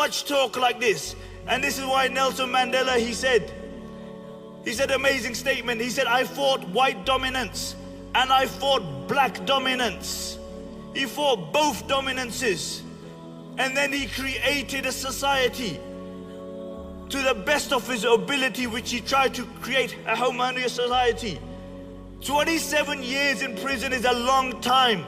much talk like this. And this is why Nelson Mandela, he said amazing statement. He said, I fought white dominance and I fought black dominance. He fought both dominances. And then he created a society to the best of his ability, which he tried to create a harmonious society. 27 years in prison is a long time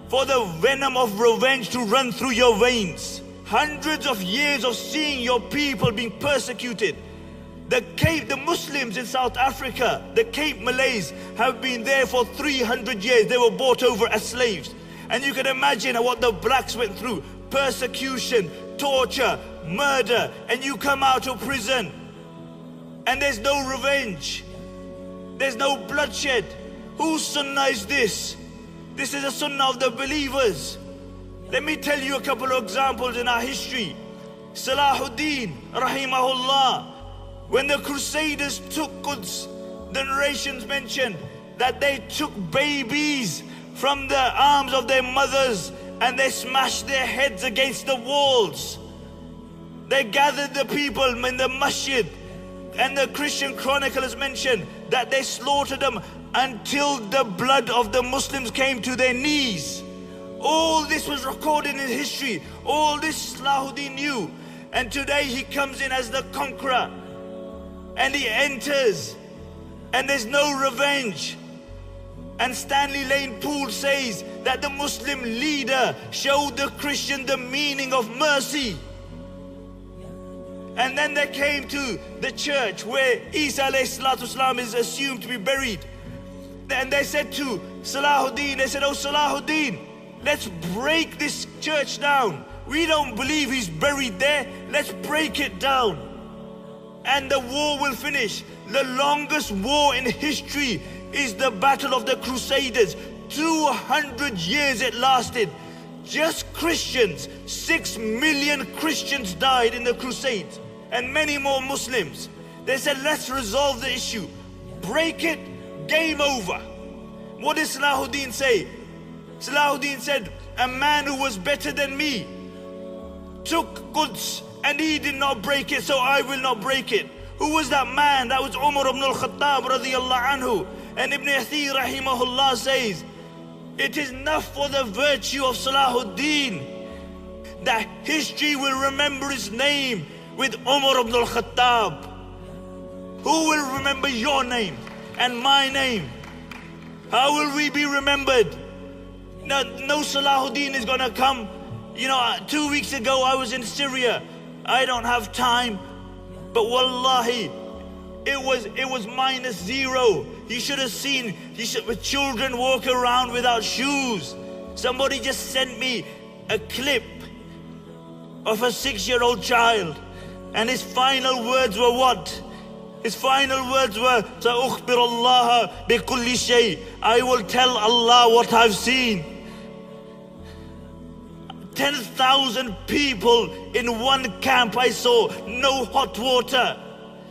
for the venom of revenge to run through your veins. Hundreds of years of seeing your people being persecuted. The Muslims in South Africa, the Cape Malays, have been there for 300 years. They were bought over as slaves. And you can imagine what the blacks went through. Persecution, torture, murder. And you come out of prison and there's no revenge. There's no bloodshed. Whose sunnah is this? This is a sunnah of the believers. Let me tell you a couple of examples in our history. Salahuddin, rahimahullah, when the Crusaders took Quds, the narrations mentioned that they took babies from the arms of their mothers and they smashed their heads against the walls. They gathered the people in the masjid, and the Christian chroniclers mentioned that they slaughtered them until the blood of the Muslims came to their knees. All this was recorded in history. All this Salahuddin knew. And today he comes in as the conqueror. And he enters. And there's no revenge. And Stanley Lane Poole says that the Muslim leader showed the Christian the meaning of mercy. And then they came to the church where Isa alayhi salatu wasalam is assumed to be buried. And they said to Salahuddin, they said, oh Salahuddin, let's break this church down. We don't believe he's buried there. Let's break it down. And the war will finish. The longest war in history is the Battle of the Crusaders. 200 years it lasted. Just Christians, 6 million Christians died in the Crusades. And many more Muslims. They said, let's resolve the issue. Break it, game over. What did Salahuddin say? Salahuddin said, a man who was better than me took Quds and he did not break it, so I will not break it. Who was that man? That was Umar ibn al-Khattab radiyallahu anhu. And Ibn Athir rahimahullah says, it is enough for the virtue of Salahuddin that history will remember his name with Umar ibn al-Khattab. Who will remember your name and my name? How will we be remembered? No Salahuddin is gonna come. You know, 2 weeks ago I was in Syria. I don't have time, but wallahi, it was -0. You should have seen, with children walk around without shoes. Somebody just sent me a clip of a 6-year-old child, and his final words were what? His final words were, سأخبر الله بكل شيء. I will tell Allah what I've seen. 10,000 people in one camp I saw, no hot water.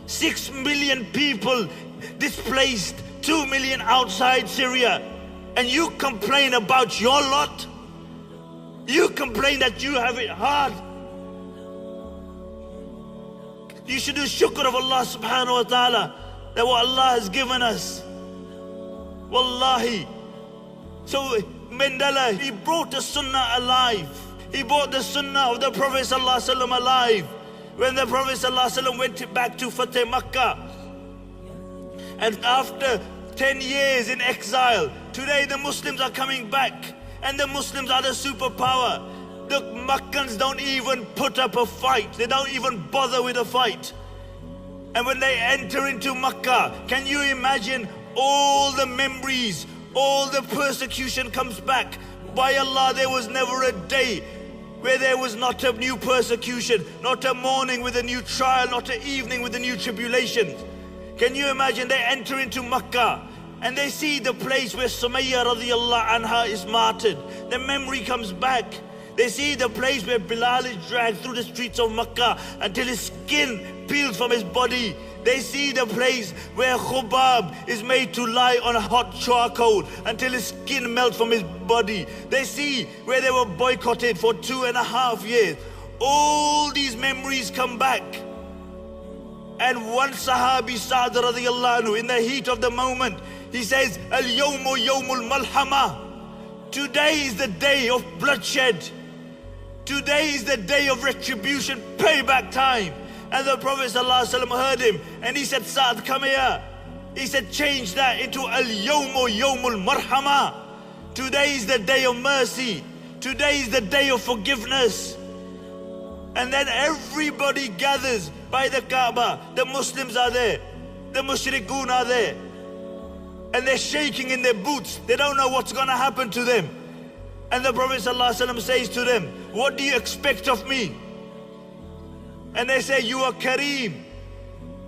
6 million people displaced, 2 million outside Syria. And you complain about your lot? You complain that you have it hard? You should do shukr of Allah subhanahu wa ta'ala, that what Allah has given us. Wallahi. So Mandela, he brought the sunnah alive. He brought the sunnah of the Prophet sallallahu alaihi wasallam alive. When the Prophet sallallahu alaihi wasallam went back to Fateh Makkah, and after 10 years in exile, today the Muslims are coming back, and the Muslims are the superpower. The Meccans don't even put up a fight. They don't even bother with a fight. And when they enter into Makkah, can you imagine all the memories, all the persecution comes back? By Allah, there was never a day where there was not a new persecution, not a morning with a new trial, not an evening with a new tribulation. Can you imagine? They enter into Makkah and they see the place where Sumayya radiyallahu anha is martyred. The memory comes back. They see the place where Bilal is dragged through the streets of Makkah until his skin peels from his body. They see the place where Khubab is made to lie on hot charcoal until his skin melts from his body. They see where they were boycotted for 2.5 years. all these memories come back. And one Sahabi, Sa'd radiyallahu anhu, in the heat of the moment, he says, Al-yawmu yawmul malhama. Today is the day of bloodshed. Today is the day of retribution, payback time. And the Prophet ﷺ heard him and he said, Sa'd, come here. He said, change that into Al-yawmu yawmul marhama. Today is the day of mercy. Today is the day of forgiveness. And then everybody gathers by the Kaaba. The Muslims are there. The Mushrikun are there. And they're shaking in their boots. They don't know what's going to happen to them. And the Prophet ﷺ says to them, what do you expect of me? And they say, you are Kareem.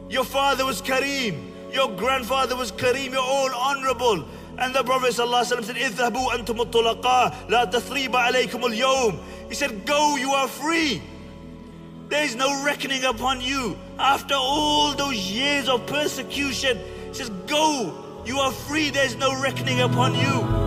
Your father was Kareem. Your grandfather was Kareem. You're all honorable. And the Prophet ﷺ said, اذهبوا أنتم الطلقاء لا تثريب عليكم اليوم. He said, go, you are free. There is no reckoning upon you. After all those years of persecution, he says, go, you are free. There is no reckoning upon you.